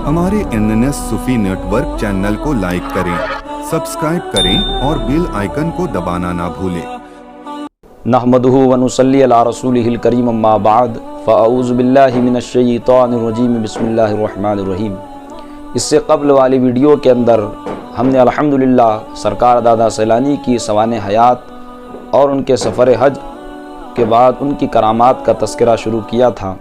हमारे NNS सूफी network channel को like करें, सब्सक्राइब करें और बेल आइकन को दबाना ना भूलें। नहमदुहु व नुसल्ली अला रसूलिहिल करीम अम्मा बाद फ़अऊज़ु बिल्लाहि मिनश शैतानिर रजीम बिस्मिल्लाहिर रहमानिर रहीम। इससे कब्ल वाली वीडियो के अंदर हमने अल्हम्दुलिल्लाह सरकार दादा सैलानी की सवाने हयात और उनके सफ़र हज के बाद उनकी करामात का तज़किरा शुरू किया था।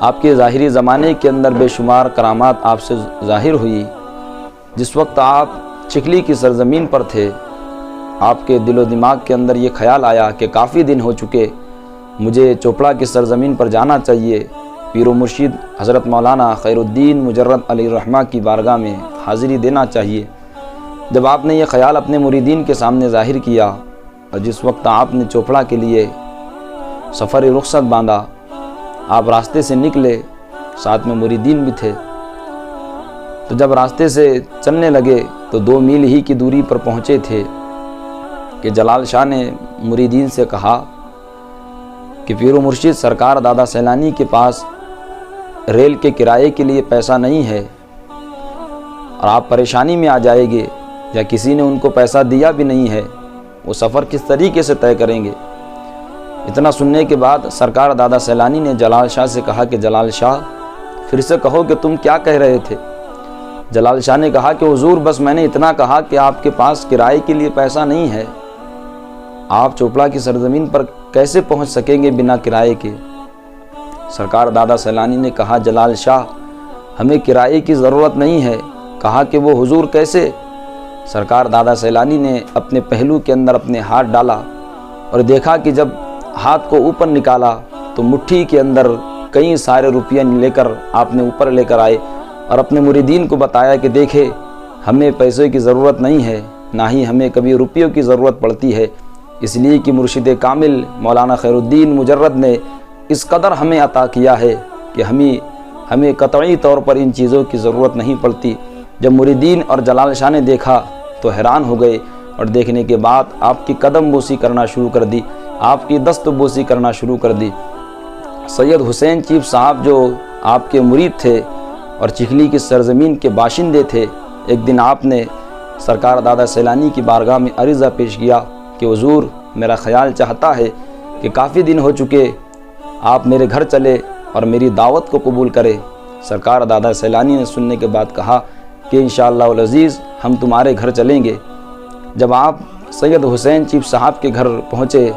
आपके ज़ाहिरी ज़माने के अंदर बेशुमार करामात आपसे ज़ाहिर हुई। जिस वक्त आप चिखली की सरज़मीन पर थे, आपके दिलो दिमाग के अंदर ये ख्याल आया कि काफ़ी दिन हो चुके, मुझे चोपड़ा की सरज़मीन पर जाना चाहिए, पीरो मुर्शिद हज़रत मौलाना खैरुद्दीन मुजर्रद अलैहिर्रहमा की बारगाह में हाज़िरी देना चाहिए। जब आपने ये ख्याल अपने मुरीदीन के सामने ज़ाहिर किया और जिस वक्त आपने चोपड़ा के लिए सफ़र रुखसत बांधा, आप रास्ते से निकले, साथ में मुरीदीन भी थे। तो जब रास्ते से चलने लगे तो 2 मील ही की दूरी पर पहुँचे थे कि जलाल शाह ने मुरीदीन से कहा कि पीरो मुर्शिद सरकार दादा सैलानी के पास रेल के किराए के लिए पैसा नहीं है और आप परेशानी में आ जाएंगे, या किसी ने उनको पैसा दिया भी नहीं है, वो सफ़र किस तरीके से तय करेंगे। इतना सुनने के बाद सरकार दादा सैलानी ने जलाल शाह से कहा कि जलाल शाह, फिर से कहो कि तुम क्या कह रहे थे। जलाल शाह ने कहा कि हुजूर, बस मैंने इतना कहा कि आपके पास किराए के लिए पैसा नहीं है, आप चोपड़ा की सरजमीन पर कैसे पहुंच सकेंगे बिना किराए के। सरकार दादा सैलानी ने कहा, जलाल शाह, हमें किराए की ज़रूरत नहीं है। कहा कि वो हुजूर कैसे। सरकार दादा सैलानी ने अपने पहलू के अंदर अपने हाथ डाला और देखा कि जब हाथ को ऊपर निकाला तो मुट्ठी के अंदर कई सारे रुपये लेकर आपने ऊपर लेकर आए और अपने मुरीदीन को बताया कि देखे, हमें पैसे की ज़रूरत नहीं है, ना ही हमें कभी रुपयों की ज़रूरत पड़ती है, इसलिए कि मुर्शिद कामिल मौलाना खैरुद्दीन मुजर्रद ने इस कदर हमें अता किया है कि हमें कतई तौर पर इन चीज़ों की ज़रूरत नहीं पड़ती। जब मुरीदीन और जलाल शाह ने देखा तो हैरान हो गए और देखने के बाद आपकी कदम बोसी करना शुरू कर दी, आपकी दस्त बोसी करना शुरू कर दी। सैयद हुसैन चीफ साहब जो आपके मुरीद थे और चिखली की सरज़मीन के बाशिंदे थे, एक दिन आपने सरकार दादा सैलानी की बारगाह में अरीज़ा पेश किया कि हुजूर, मेरा ख्याल चाहता है कि काफ़ी दिन हो चुके, आप मेरे घर चले और मेरी दावत को कबूल करें। सरकार दादा सैलानी ने सुनने के बाद कहा कि इंशाअल्लाह अज़ीज़, हम तुम्हारे घर चलेंगे। जब आप सैयद हुसैन चीफ साहब के घर पहुँचे,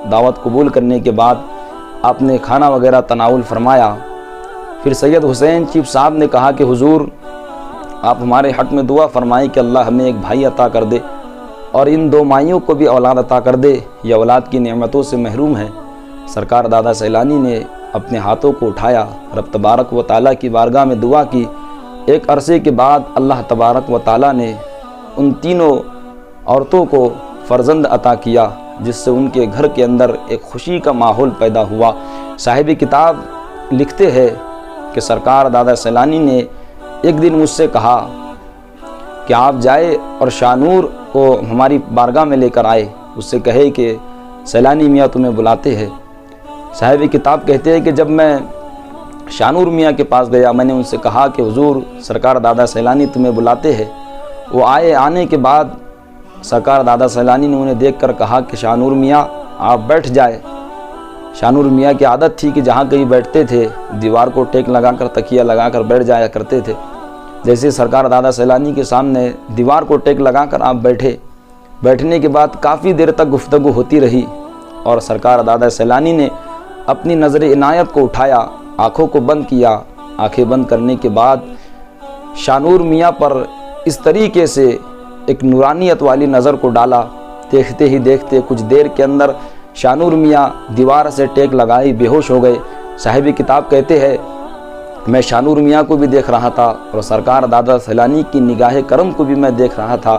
दावत कबूल करने के बाद आपने खाना वगैरह तनाउल फरमाया। फिर सैयद हुसैन चीफ साहब ने कहा कि हुजूर, आप हमारे हक़ में दुआ फरमाएं कि अल्लाह हमें एक भाई अता कर दे और इन 2 माइयों को भी औलाद अता कर दे, ये औलाद की नेमतों से महरूम है। सरकार दादा सैलानी ने अपने हाथों को उठाया, रब तबारक व ताला की बारगाह में दुआ की। एक अरसे के बाद अल्लाह तबारक व ताला ने उन तीनों औरतों को फ़र्जंद अता किया, जिससे उनके घर के अंदर एक खुशी का माहौल पैदा हुआ। साहिब किताब लिखते हैं कि सरकार दादा सैलानी ने एक दिन मुझसे कहा कि आप जाए और शानूर को हमारी बारगाह में लेकर आए, उससे कहे कि सैलानी मियाँ तुम्हें बुलाते हैं। साहिब किताब कहते हैं कि जब मैं शानूर मियाँ के पास गया, मैंने उनसे कहा कि हुजूर, सरकार दादा सैलानी तुम्हें बुलाते हैं। वो आए। आने के बाद सरकार दादा सैलानी ने उन्हें देखकर कहा कि शानूर मियाँ, आप बैठ जाए। शानूर मियाँ की आदत थी कि जहाँ कहीं बैठते थे, दीवार को टेक लगाकर तकिया लगाकर बैठ जाया करते थे। जैसे सरकार दादा सैलानी के सामने दीवार को टेक लगाकर आप बैठे, बैठने के बाद काफ़ी देर तक गुफ्तगू होती रही और सरकार दादा सैलानी ने अपनी नज़र इनायत को उठाया, आँखों को बंद किया। आँखें बंद करने के बाद शानूर मियाँ पर इस तरीके से एक नूरानियत वाली नज़र को डाला। देखते ही देखते कुछ देर के अंदर शानूर मियाँ दीवार से टेक लगाई बेहोश हो गए। साहिब किताब कहते हैं, मैं शानूर मियाँ को भी देख रहा था और सरकार दादा सैलानी की निगाह करम को भी मैं देख रहा था।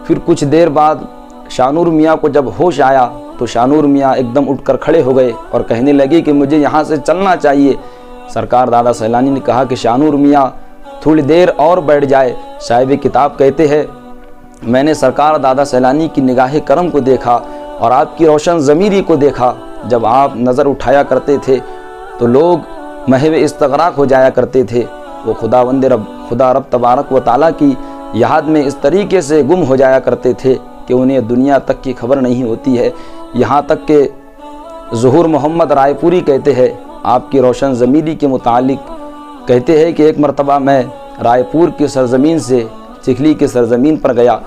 फिर कुछ देर बाद शानूर मियाँ को जब होश आया तो शानूर मियाँ एकदम उठकर खड़े हो गए और कहने लगे कि मुझे यहाँ से चलना चाहिए। सरकार दादा सैलानी ने कहा कि शानूर मियाँ थोड़ी देर और बैठ जाए। साहिब किताब कहते हैं, मैंने सरकार दादा सैलानी की निगाह करम को देखा और आपकी रोशन ज़मीरी को देखा। जब आप नज़र उठाया करते थे तो लोग महव इस्तग़राक़ हो जाया करते थे। وہ خدا رب تبارک و تعالیٰ کی یاد میں اس طریقے سے گم ہو جایا کرتے تھے کہ انہیں دنیا تک کی خبر نہیں ہوتی ہے۔ یہاں تک کہ ظہور محمد رائے پوری کہتے ہیں، آپ کی روشن ضمیری کے متعلق کہتے ہیں کہ ایک مرتبہ میں رائے پور کی سرزمین سے چکھلی کی سرزمین پر گیا۔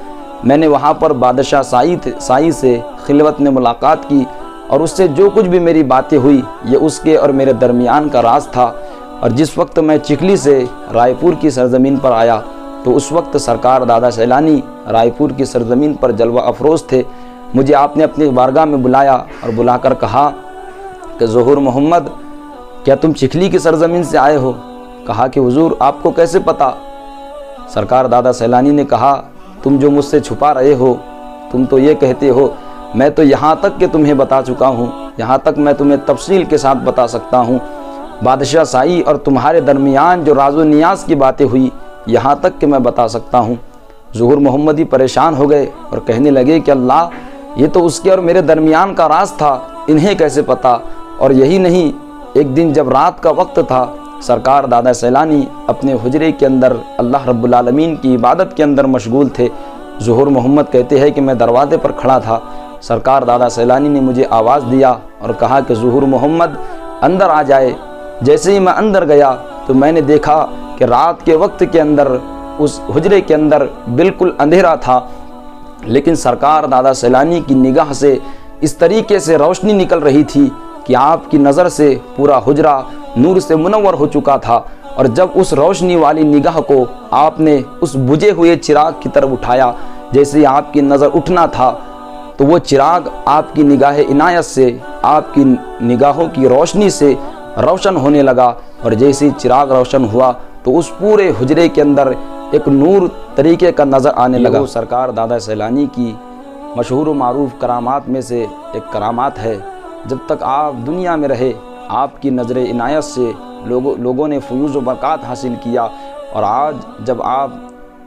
میں نے وہاں پر بادشاہ سائی سے خلوت میں ملاقات کی، اور اس سے جو کچھ بھی میری باتیں ہوئی یہ اس کے اور میرے درمیان کا راز تھا۔ اور جس وقت میں چکھلی سے رائے پور کی سرزمین پر آیا تو اس وقت سرکار دادا سیلانی رائے پور کی سرزمین پر جلوہ افروز تھے۔ مجھے آپ نے اپنی بارگاہ میں بلایا اور بلا کر کہا کہ ظہور محمد، کیا تم چکھلی کی سرزمین سے آئے ہو؟ کہا کہ حضور آپ کو کیسے پتا؟ سرکار دادا سیلانی نے کہا، تم جو مجھ سے چھپا رہے ہو، تم تو یہ کہتے ہو، میں تو یہاں تک کہ تمہیں بتا چکا ہوں، یہاں تک میں تمہیں تفصیل کے ساتھ بتا سکتا ہوں۔ بادشاہ سائی اور تمہارے درمیان جو راز و نیاز کی باتیں ہوئی یہاں تک کہ میں بتا سکتا ہوں۔ ظہور محمدی پریشان ہو گئے اور کہنے لگے کہ اللہ، یہ تو اس کے اور میرے درمیان کا راز تھا، انہیں کیسے پتا؟ اور یہی نہیں، ایک دن جب رات کا وقت تھا، سرکار دادا سیلانی اپنے حجرے کے اندر اللہ رب العالمین کی عبادت کے اندر مشغول تھے۔ ظہور محمد کہتے ہیں کہ میں دروازے پر کھڑا تھا، سرکار دادا سیلانی نے مجھے آواز دیا اور کہا کہ ظہور محمد اندر آ جائے۔ جیسے ہی میں اندر گیا تو میں نے دیکھا کہ رات کے وقت کے اندر اس حجرے کے اندر بالکل اندھیرا تھا، لیکن سرکار دادا سیلانی کی نگاہ سے اس طریقے سے روشنی نکل رہی تھی کہ آپ کی نظر سے پورا حجرہ نور سے منور ہو چکا تھا۔ اور جب اس روشنی والی نگاہ کو آپ نے اس بجھے ہوئے چراغ کی طرف اٹھایا، جیسے آپ کی نظر اٹھنا تھا تو وہ چراغ آپ کی نگاہ عنایت سے، آپ کی نگاہوں کی روشنی سے روشن ہونے لگا، اور جیسے چراغ روشن ہوا تو اس پورے حجرے کے اندر ایک نور طریقے کا نظر آنے لگا۔ وہ سرکار دادا سیلانی کی مشہور و معروف کرامات میں سے ایک کرامات ہے۔ جب تک آپ دنیا میں رہے آپ کی نظر عنایت سے لوگوں نے فیوز و برکات حاصل کیا، اور آج جب آپ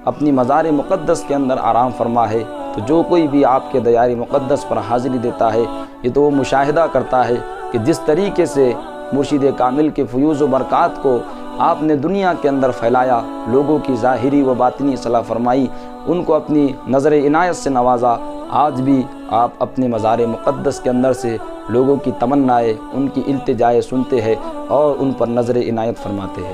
اپنی مزار مقدس کے اندر آرام فرما ہے تو جو کوئی بھی آپ کے دیار مقدس پر حاضری دیتا ہے یہ تو وہ مشاہدہ کرتا ہے کہ جس طریقے سے مرشد کامل کے فیوز و برکات کو آپ نے دنیا کے اندر پھیلایا، لوگوں کی ظاہری و باطنی اصلاح فرمائی، ان کو اپنی نظر عنایت سے نوازا، آج بھی آپ اپنے مزار مقدس کے اندر سے لوگوں کی تمنائیں، ان کی التجائیں سنتے ہیں اور ان پر نظر عنایت فرماتے ہیں۔